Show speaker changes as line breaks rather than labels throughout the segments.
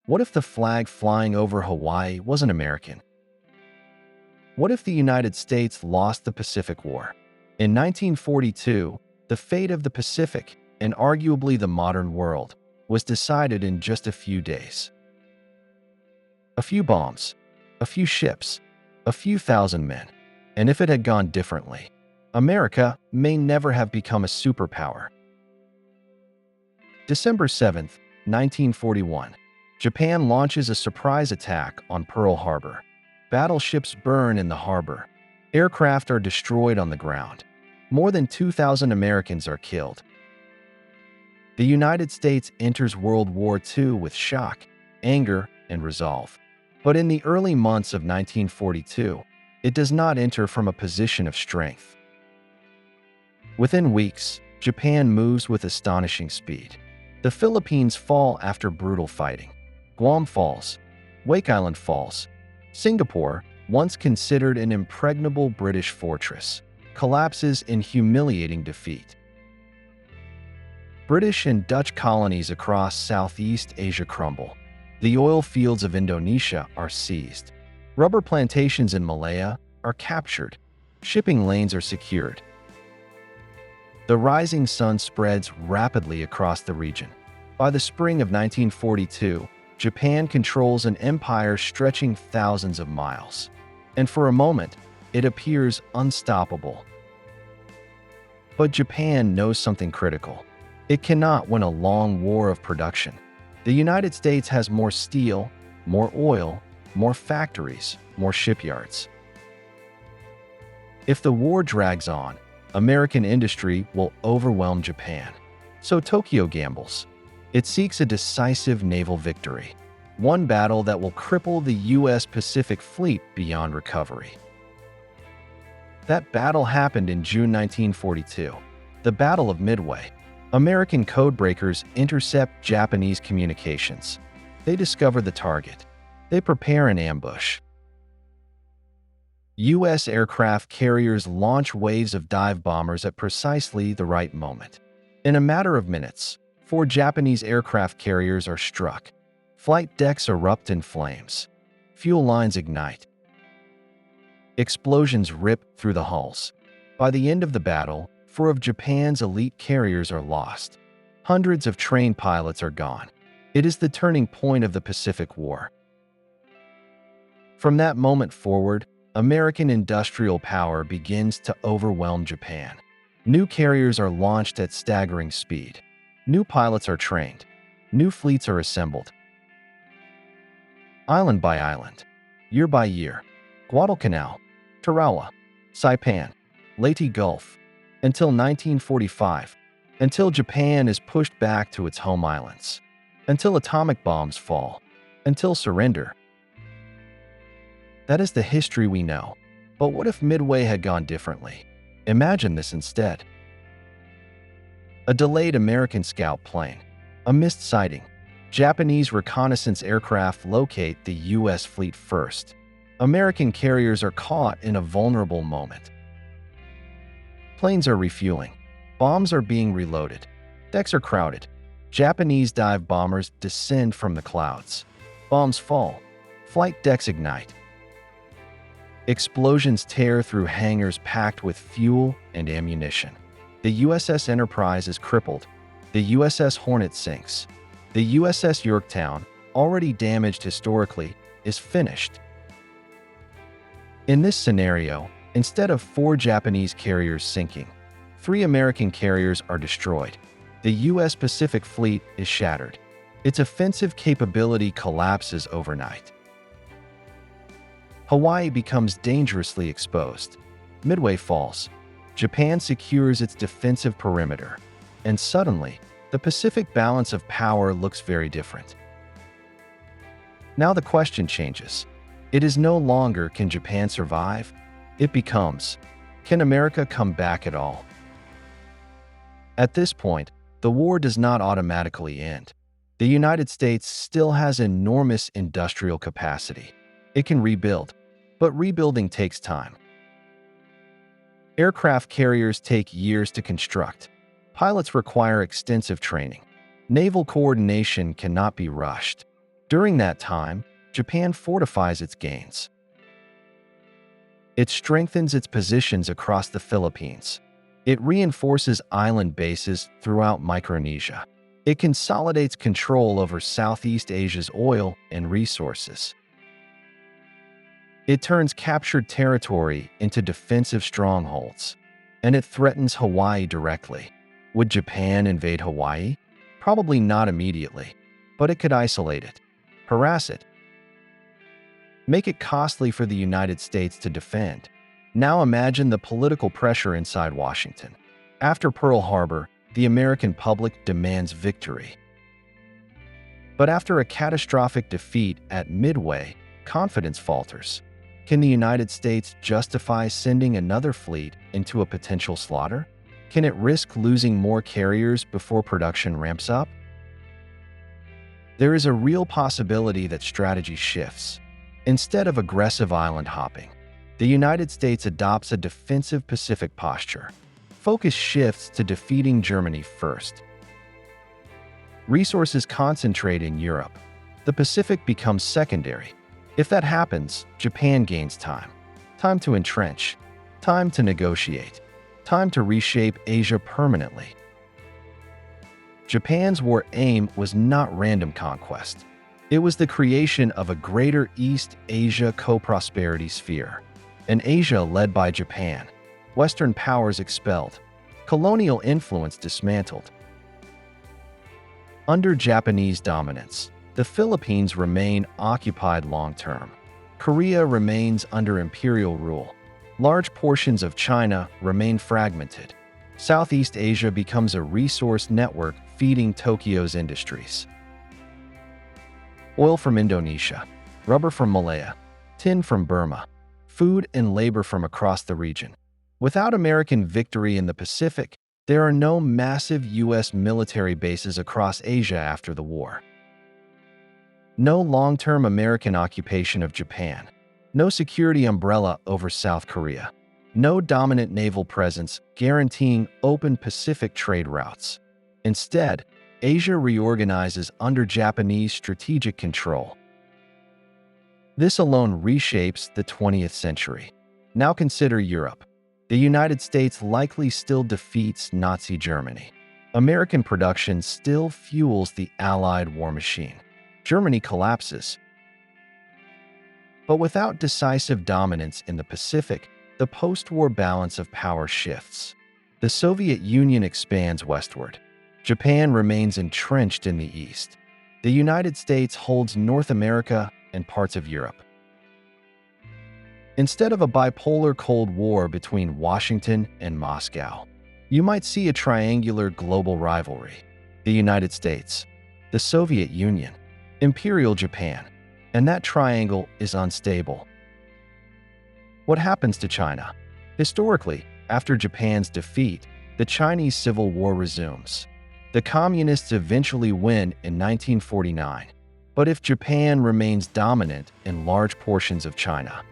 What if the flag flying over Hawaii wasn't American? What if the United States lost the Pacific War? In 1942, the fate of the Pacific, and arguably the modern world, was decided in just a few days. A few bombs, a few ships, a few thousand men. And if it had gone differently, America may never have become a superpower. December 7, 1941. Japan launches a surprise attack on Pearl Harbor. Battleships burn in the harbor. Aircraft are destroyed on the ground. More than 2,000 Americans are killed. The United States enters World War II with shock, anger, and resolve. But in the early months of 1942, it does not enter from a position of strength. Within weeks, Japan moves with astonishing speed. The Philippines fall after brutal fighting. Guam falls. Wake Island falls. Singapore, once considered an impregnable British fortress, collapses in humiliating defeat. British and Dutch colonies across Southeast Asia crumble. The oil fields of Indonesia are seized. Rubber plantations in Malaya are captured. Shipping lanes are secured. The rising sun spreads rapidly across the region. By the spring of 1942, Japan controls an empire stretching thousands of miles. And for a moment, it appears unstoppable. But Japan knows something critical. It cannot win a long war of production. The United States has more steel, more oil, more factories, more shipyards. If the war drags on, American industry will overwhelm Japan. So Tokyo gambles. It seeks a decisive naval victory, one battle that will cripple the U.S. Pacific Fleet beyond recovery. That battle happened in June 1942, the Battle of Midway. American codebreakers intercept Japanese communications. They discover the target. They prepare an ambush. U.S. aircraft carriers launch waves of dive bombers at precisely the right moment. In a matter of minutes, 4 Japanese aircraft carriers are struck. Flight decks erupt in flames. Fuel lines ignite. Explosions rip through the hulls. By the end of the battle, 4 of Japan's elite carriers are lost. Hundreds of trained pilots are gone. It is the turning point of the Pacific War. From that moment forward, American industrial power begins to overwhelm Japan. New carriers are launched at staggering speed. New pilots are trained. New fleets are assembled. Island by island, year by year, Guadalcanal, Tarawa, Saipan, Leyte Gulf, until 1945, until Japan is pushed back to its home islands, until atomic bombs fall, until surrender. That is the history we know. But what if Midway had gone differently? Imagine this instead. A delayed American scout plane, a missed sighting. Japanese reconnaissance aircraft locate the U.S. fleet first. American carriers are caught in a vulnerable moment. Planes are refueling. Bombs are being reloaded. Decks are crowded. Japanese dive bombers descend from the clouds. Bombs fall. Flight decks ignite. Explosions tear through hangars packed with fuel and ammunition. The USS Enterprise is crippled. The USS Hornet sinks. The USS Yorktown, already damaged historically, is finished. In this scenario, instead of 4 Japanese carriers sinking, 3 American carriers are destroyed. The U.S. Pacific Fleet is shattered. Its offensive capability collapses overnight. Hawaii becomes dangerously exposed. Midway falls. Japan secures its defensive perimeter. And suddenly, the Pacific balance of power looks very different. Now the question changes. It is no longer, can Japan survive? It becomes, can America come back at all? At this point, the war does not automatically end. The United States still has enormous industrial capacity. It can rebuild, but rebuilding takes time. Aircraft carriers take years to construct. Pilots require extensive training. Naval coordination cannot be rushed. During that time, Japan fortifies its gains. It strengthens its positions across the Philippines. It reinforces island bases throughout Micronesia. It consolidates control over Southeast Asia's oil and resources. It turns captured territory into defensive strongholds, and it threatens Hawaii directly. Would Japan invade Hawaii? Probably not immediately, but it could isolate it, harass it, make it costly for the United States to defend. Now imagine the political pressure inside Washington. After Pearl Harbor, the American public demands victory. But after a catastrophic defeat at Midway, confidence falters. Can the United States justify sending another fleet into a potential slaughter? Can it risk losing more carriers before production ramps up? There is a real possibility that strategy shifts. Instead of aggressive island hopping, the United States adopts a defensive Pacific posture. Focus shifts to defeating Germany first. Resources concentrate in Europe. The Pacific becomes secondary. If that happens, Japan gains time. Time to entrench. Time to negotiate. Time to reshape Asia permanently. Japan's war aim was not random conquest. It was the creation of a greater East Asia co-prosperity sphere. An Asia led by Japan. Western powers expelled. Colonial influence dismantled. Under Japanese dominance, the Philippines remain occupied long-term. Korea remains under imperial rule. Large portions of China remain fragmented. Southeast Asia becomes a resource network feeding Tokyo's industries. Oil from Indonesia, rubber from Malaya, tin from Burma, food and labor from across the region. Without American victory in the Pacific, there are no massive U.S. military bases across Asia after the war. No long-term American occupation of Japan. No security umbrella over South Korea. No dominant naval presence guaranteeing open Pacific trade routes. Instead, Asia reorganizes under Japanese strategic control. This alone reshapes the 20th century. Now consider Europe. The United States likely still defeats Nazi Germany. American production still fuels the Allied war machine. Germany collapses. But without decisive dominance in the Pacific, the post-war balance of power shifts. The Soviet Union expands westward. Japan remains entrenched in the east. The United States holds North America and parts of Europe. Instead of a bipolar Cold War between Washington and Moscow, you might see a triangular global rivalry. The United States, the Soviet Union, Imperial Japan, and that triangle is unstable. What happens to China? Historically, after Japan's defeat, the Chinese Civil War resumes. The Communists eventually win in 1949. But if Japan remains dominant in large portions of China,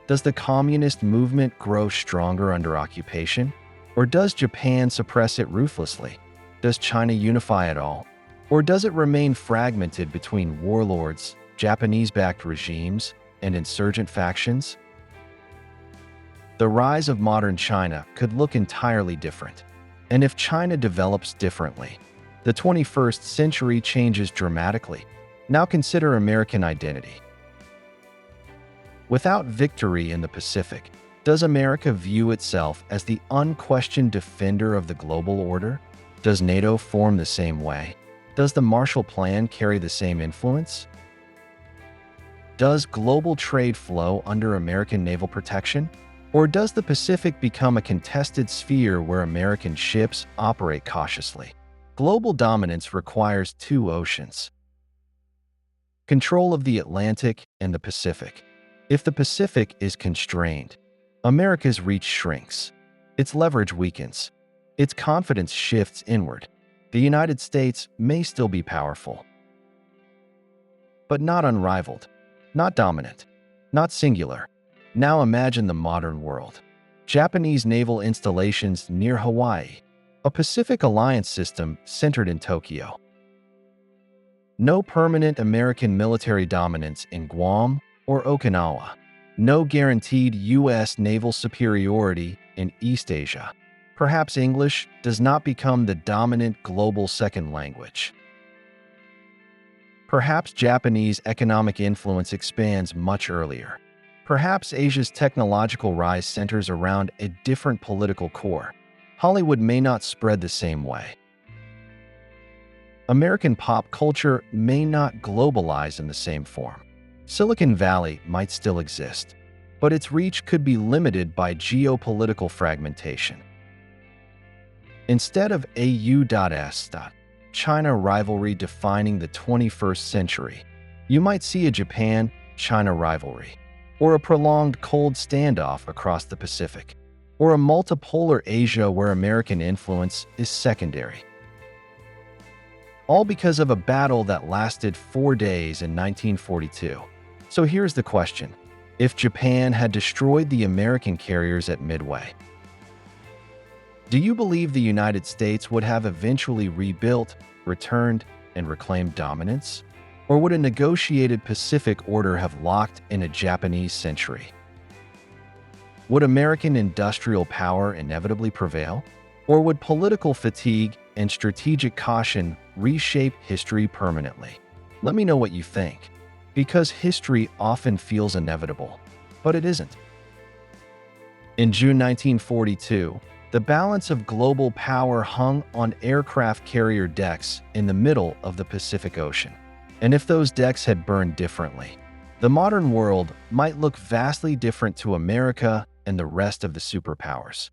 does the communist movement grow stronger under occupation? Or does Japan suppress it ruthlessly? Does China unify at all? Or does it remain fragmented between warlords, Japanese-backed regimes, and insurgent factions? The rise of modern China could look entirely different. And if China develops differently, the 21st century changes dramatically. Now consider American identity. Without victory in the Pacific, does America view itself as the unquestioned defender of the global order? Does NATO form the same way? Does the Marshall Plan carry the same influence? Does global trade flow under American naval protection? Or does the Pacific become a contested sphere where American ships operate cautiously? Global dominance requires two oceans. Control of the Atlantic and the Pacific. If the Pacific is constrained, America's reach shrinks. Its leverage weakens. Its confidence shifts inward. The United States may still be powerful, but not unrivaled, not dominant, not singular. Now imagine the modern world. Japanese naval installations near Hawaii. A Pacific alliance system centered in Tokyo. No permanent American military dominance in Guam or Okinawa. No guaranteed U.S. naval superiority in East Asia. Perhaps English does not become the dominant global second language. Perhaps Japanese economic influence expands much earlier. Perhaps Asia's technological rise centers around a different political core. Hollywood may not spread the same way. American pop culture may not globalize in the same form. Silicon Valley might still exist, but its reach could be limited by geopolitical fragmentation. Instead of A.U.S. China rivalry defining the 21st century, you might see a Japan-China rivalry, or a prolonged cold standoff across the Pacific, or a multipolar Asia where American influence is secondary. All because of a battle that lasted 4 days in 1942. So here's the question. If Japan had destroyed the American carriers at Midway, do you believe the United States would have eventually rebuilt, returned, and reclaimed dominance? Or would a negotiated Pacific order have locked in a Japanese century? Would American industrial power inevitably prevail? Or would political fatigue and strategic caution reshape history permanently? Let me know what you think, because history often feels inevitable, but it isn't. In June 1942, the balance of global power hung on aircraft carrier decks in the middle of the Pacific Ocean. And if those decks had burned differently, the modern world might look vastly different to America and the rest of the superpowers.